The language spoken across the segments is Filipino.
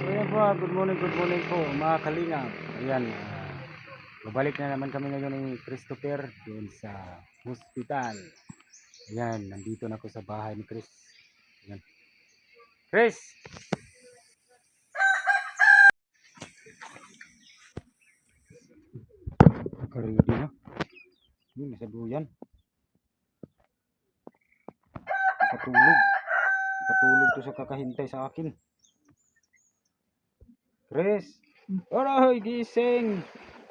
So ayan po, good morning po mga kalingap. Ayan, babalik na naman kami ngayon ni Christopher dun sa hospital. Ayan, nandito na ako sa bahay ni Chris. Ayan. Chris! Naka-ready na. Yun, nasa duyan. Nakatulog. Nakatulog to sa kakahintay sa akin. Chris! Aray, gising!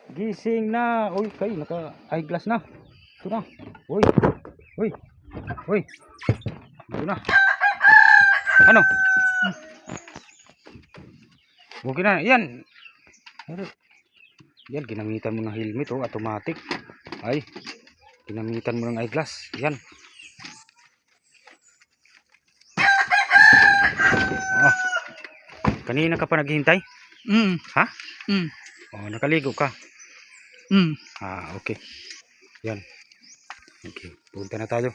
Gising na! Uy, kayo, naka-eyeglass na. Ito na. Uy! Uy! Uy! Ito na. Ano? Okay na. Yan. Yan, ginamitan mo ng helmet, oh, automatic. Ay, ginamitan mo ng eyeglass. Yan. Ah. Kanina ka pa naghihintay? Ha? Oh, nakaligo ka? Ah, okay. Yan. Okay, punta na tayo.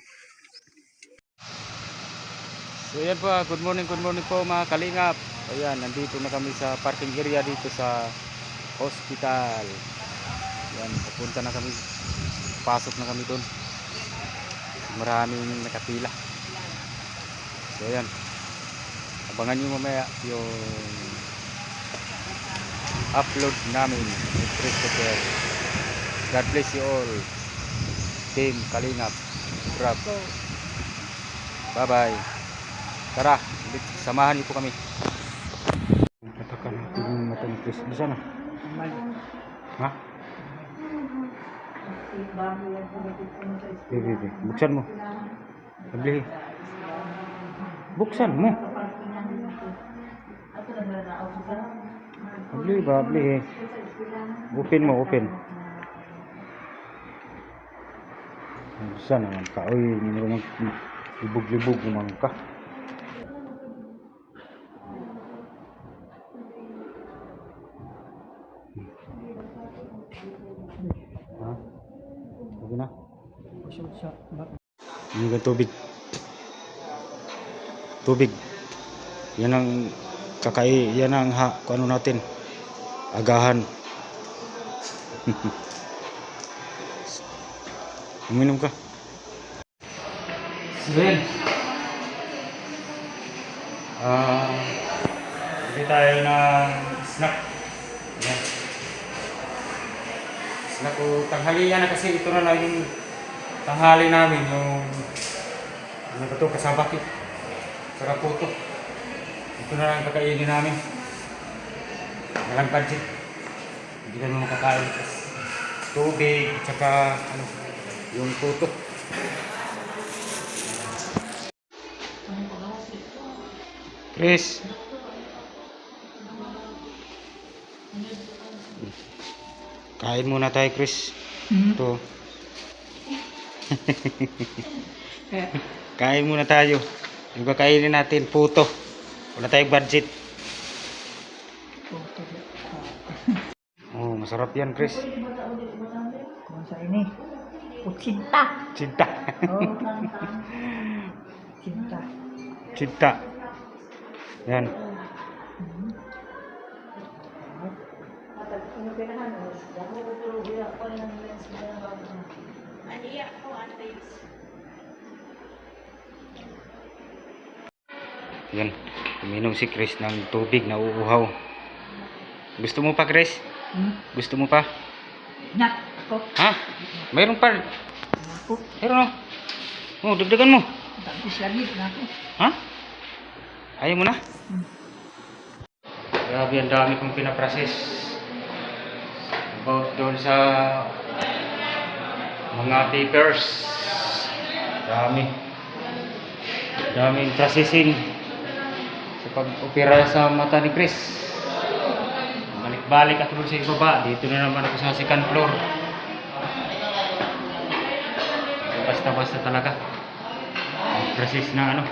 So yan po, good morning po mga kalingap. Ayan, nandito na kami sa parking area dito sa hospital. Yan, papunta na kami. Pasok na kami doon. Maraming nakapila. So yan. Abangan nyo mamaya yung upload namin with Christopher. God bless you all. Team Kalingap. Grab. Bye bye. Tara, samahan niyo po kami. Patakan natin yung mata ni Chris. Bisa na? Ha? Bebe, buksan mo. Abli. Buksan mo. Abli ba? Abli. Open mo, open. Bisa naman ka. Uy, libog-libog naman ka. Ha? Okay na? Ini kan tubig. Tubig. Yan ang yan ang ano natin. Agahan. Uminom ka. Sven. Bili tayo ng snack. Yan. Snack o tanghalian na kasi ito na lang yung tanghali namin. Yung ano ba ito? Kasabaki. Saraputo. Ito na lang kakainin namin. Walang budget. Hindi ka naman makakain. Tubig, tsaka ano, yung puto. Chris. Kain muna tayo, Chris. Ito. Kain muna tayo. Yung kakainin natin, puto. Wala tayong budget. Oh, masarap yan, Chris. Masa ini? Cinta. Cinta. Oh, cinta. Cinta. Yan. Yan. Uminom si Chris ng tubig na uuhaw. Gusto mo pa, Chris? Gusto mo pa? Nak ko. Ha? Mayroon pa. Ako. Mayroon. Oh, dagdagan mo. Tapos lagi na ako. Ha? Ayaw mo na? Grabe, ang dami kong pinaprocess. About doon sa mga papers. Daming processing sa pag-opera sa mata ni Chris. Balik-balik ako doon sa ibaba. Dito na naman ako sa second floor. Basta-basta talaga. Process na ano.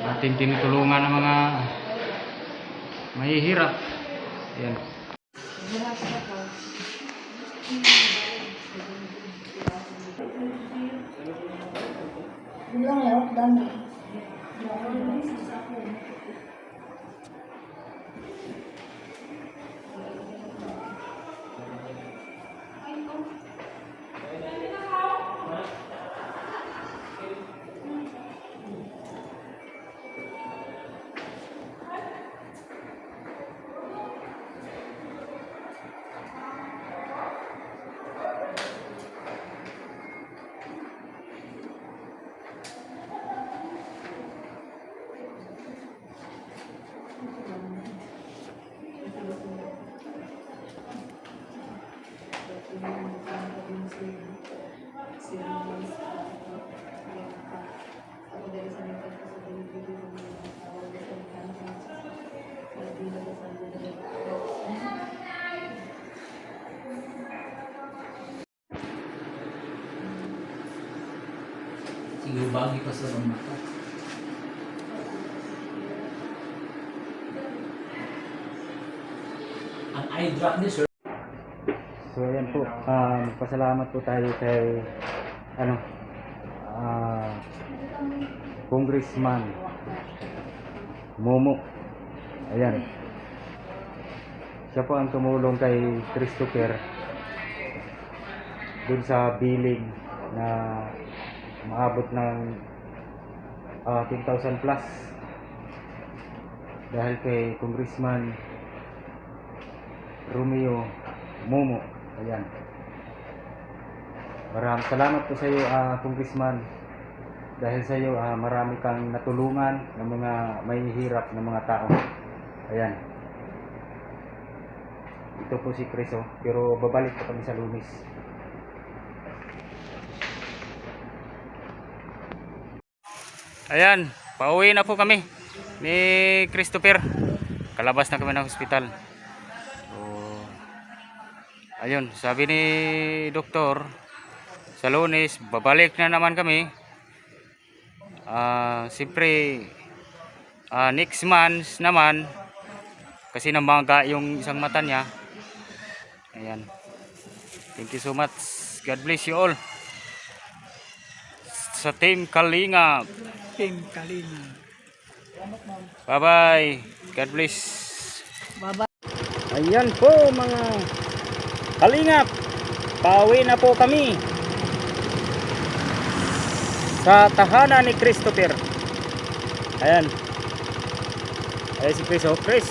Natin tinutulungan ng mga mahihirap. Ayan. Bilang ya, dami. Iubagi pa sa mga mata. Ang eye drop ni sir. So ayan po, pasalamat po tayo kay ano, Congressman Momo. Ayan. Siya po ang tumulong kay Christopher dun sa billing na maabot ng 10,000 plus dahil kay Congressman Romeo Momo. Ayan. Maraming salamat po sa iyo, Congressman. Dahil sa iyo, marami kang natulungan ng mga mahihirap na mga tao. Ayan. Ito po si Chris, oh. Pero babalik pa kami sa Lunes. Ayan, pauwi na po kami ni Christopher. Kalabas na kami ng hospital. So, ayun, sabi ni doktor, sa Lunes, babalik na naman kami. Siyempre, next month naman, kasi namaga yung isang mata niya. Ayan. Thank you so much. God bless you all. Sa Team Kalinga. Team Kalina. Bye bye. God bless. Baba. Ayan po mga Kalingap. Pauwi na po kami sa tahanan ni Christopher. Ayan. Ayan si Chris. Oh, Chris.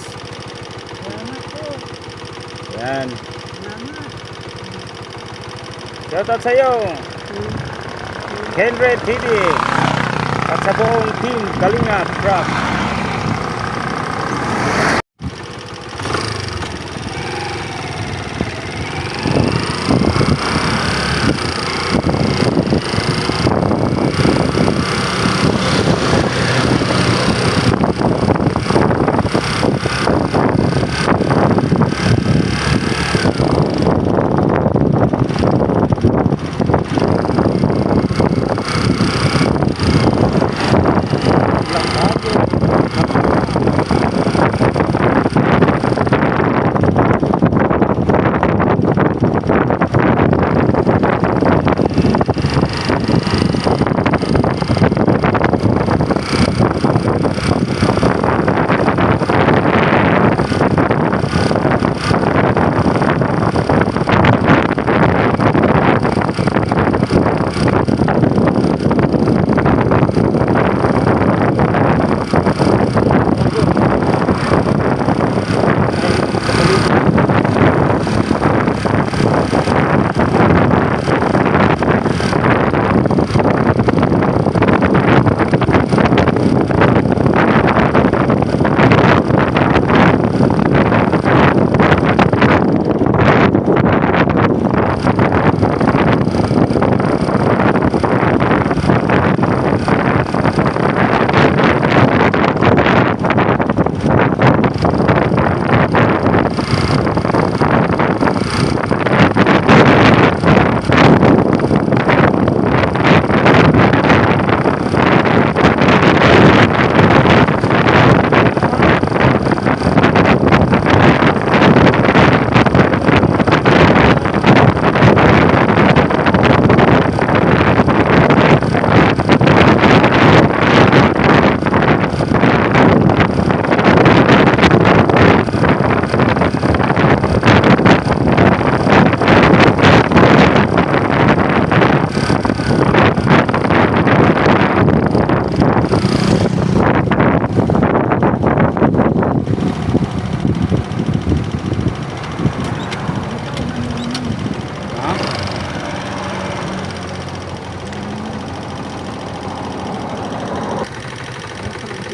Salamat po. Ayan. Salamat. Shoutout sa iyo, Henry TV, at sa buong Team Kalingap Rock.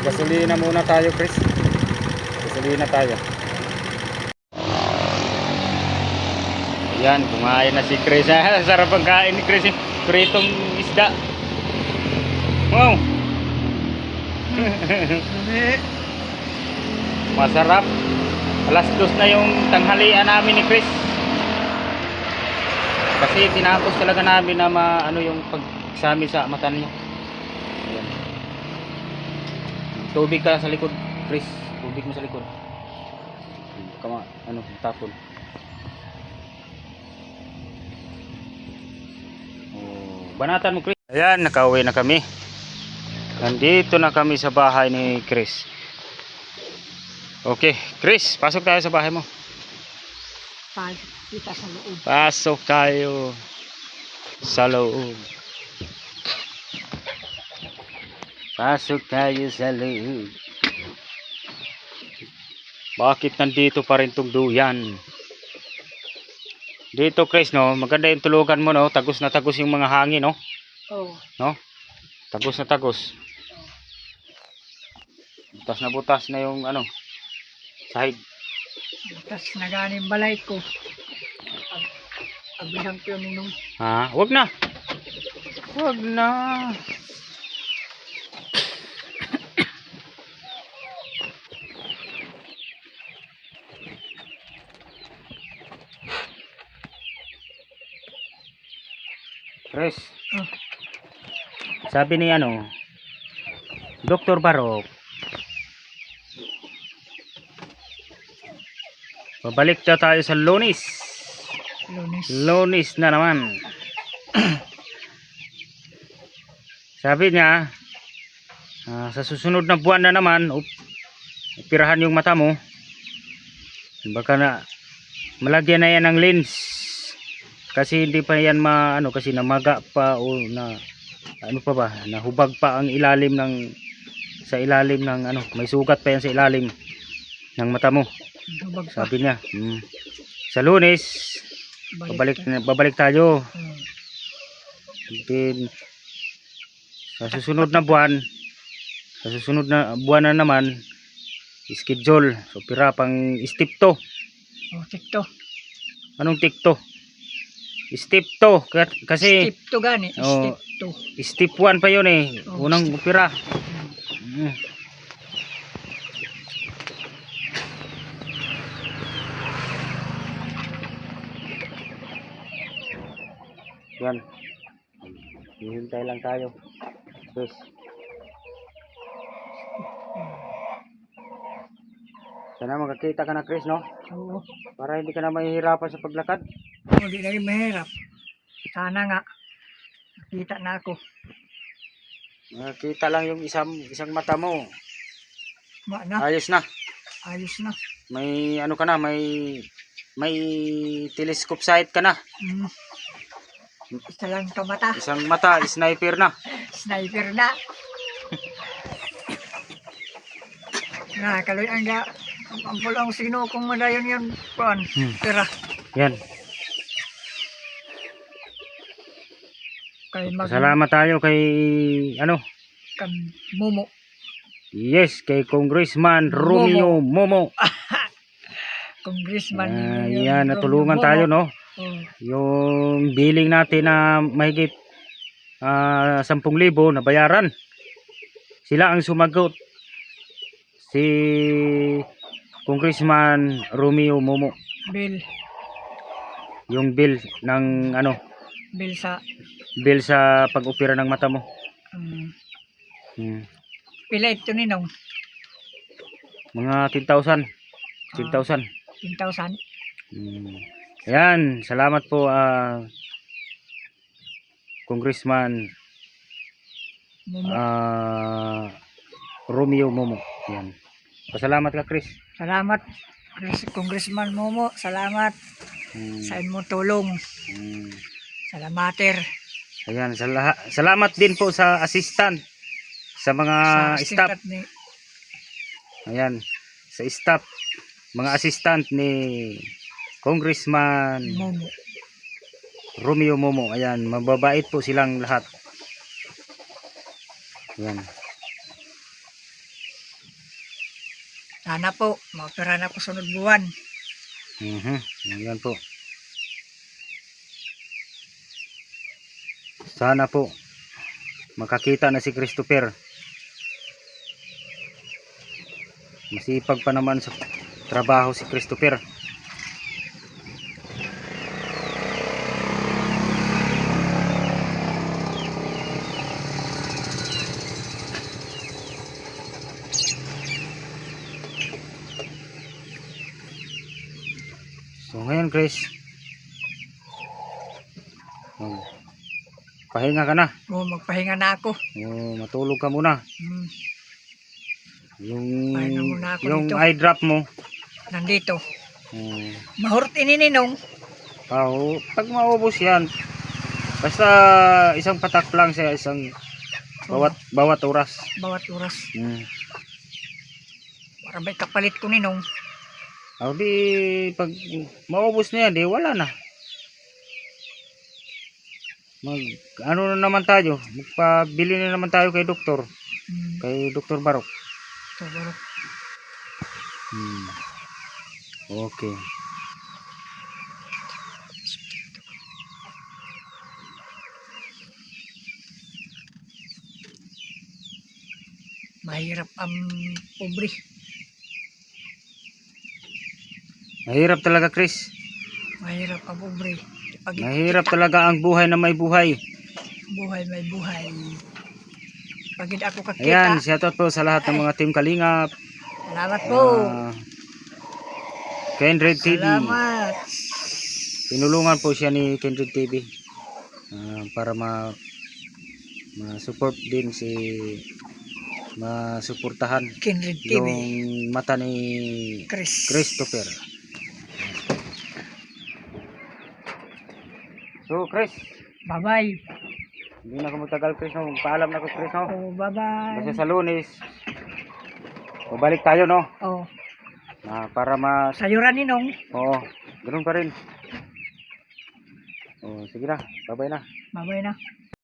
Gasolina muna tayo, Chris. Gasolina tayo. Ayan, kumain na si Chris. Sarap ang kain ni Chris. Pritong isda. Wow. Masarap. Alas 2 na yung tanghalian namin ni Chris. Kasi tinapos talaga namin na ano yung pagsami sa mata niya. Tubig ka sa likod, Chris. Tubig mo sa likod. Kama, tapon. Oh, banatan mo, Chris. Ayan, nakauwi na kami. Nandito na kami sa bahay ni Chris. Okay, Chris, pasok tayo sa bahay mo. Pasok kita sa loob. Pasok tayo sa loob. Pasok tayo sa loob. Bakit nandito pa rin tong duyan? Dito, Chris, no? Maganda yung tulugan mo, no? Tagos na tagos yung mga hangin, no? Oh. No? Tagos na tagos. Butas na yung sahig. Tapos naganing balay ko. Abrihang ko yung minum. Ha? Wag na. Wag na. Chris, Oh. sabi ni Dr. Barok, babalik na tayo sa Lunes. Lunes. Lunes na naman. Sabi niya, sa susunod na buwan na naman, operahan yung mata mo. Baka na malagyan na yan ng lens. Kasi hindi pa yan kasi namaga pa o na nahubag pa ang ilalim sa ilalim ng may sugat pa yan sa ilalim ng mata mo. Hubag pa. Sabi niya, sa Lunes babalik tayo. Then sa susunod na buwan na naman schedule so pira pang step 2. Oh, tikto. Anong tikto? Step 2 kasi Step 2 gani. Oh. Step 2. step 1 pa yun eh. Oh, Unang step- opera. Yan. Hihintay lang tayo. Chris. Sana magkakita ka na, Chris, no? Oo. Para hindi ka na mahihirapan sa paglakad. Hindi na rin mahirap. Sana nga. Nakita na ako. Makita lang yung isang mata mo. Na. Ayos na. Ayos na. May ka na, may telescope sight ka na. Isa lang ito mata. Isang mata, sniper na. Sniper na. Kaloy ang ang pulang sino kung madayon yan kuan. Tira. Yan. Kay Salamat tayo kay kan Momo. Yes, kay Congressman Romeo Momo. Congressman. Yan, natulungan tayo, no? Oh. Yung billing natin na mahigit 10,000 na bayaran. Sila ang sumagot. Si Congressman Romeo Momo. Bill. Yung bill ng Bill sa pag-opera ng mata mo. Pila ito ninong? Mga 10,000. 10,000. 10,000. Ayan, salamat po Congressman Momo. Romeo Momo. Ayan. Pasalamat ka, Chris. Salamat Congressman Momo. Salamat sa imong tulong. Salamater. Ayan, salamat din po sa assistant, sa mga Sa staff. assistant ni Ayan, sa staff, mga assistant ni Congressman Momo. Romeo Momo. Ayan, mababait po silang lahat. Ayan. Sana po maopera na ko sunod buwan. Ayan po. Sana po makakita na si Christopher. Masipag pa naman sa trabaho si Christopher. So ngayon Chris, pahinga ka na. O, magpahinga na ako. Matulog ka muna. Hmm, Yung Pahinga muna ako yung dito. eye drop mo. nandito. Oh, Mahurot inininong. pag maubos yan, basta isang patak lang siya, isang bawat oras. Bawat oras. Hmm. Para may kapalit ko ninong. Di pag maubos na yan, di wala na. Ano na naman tayo, magpabili na naman tayo kay doktor, kay Dr. Barok. So, baro. Okay. Mahirap ang pobre. Mahirap talaga Chris. Mahirap ang pobre. Pag Mahirap talaga ang buhay na may buhay. buhay may buhay. Pag hindi ako kakita. Ayan, shoutout po sa lahat ng mga team Kalingap. Salamat po. Kendred TV. Salamat. Tinulungan po siya ni Kendred TV para ma-support din si masuportahan Kindred TV. yung mata ni Christopher. So Chris, Bye-bye. hindi na ako magtagal Chris, no? Paalam na ako Chris, no? Oh, bye-bye. Kasi sa Lunes babalik tayo, no? Oh, Para sayuran ninong. oo, ganoon pa rin. Sige na, bye-bye na. Bye-bye na.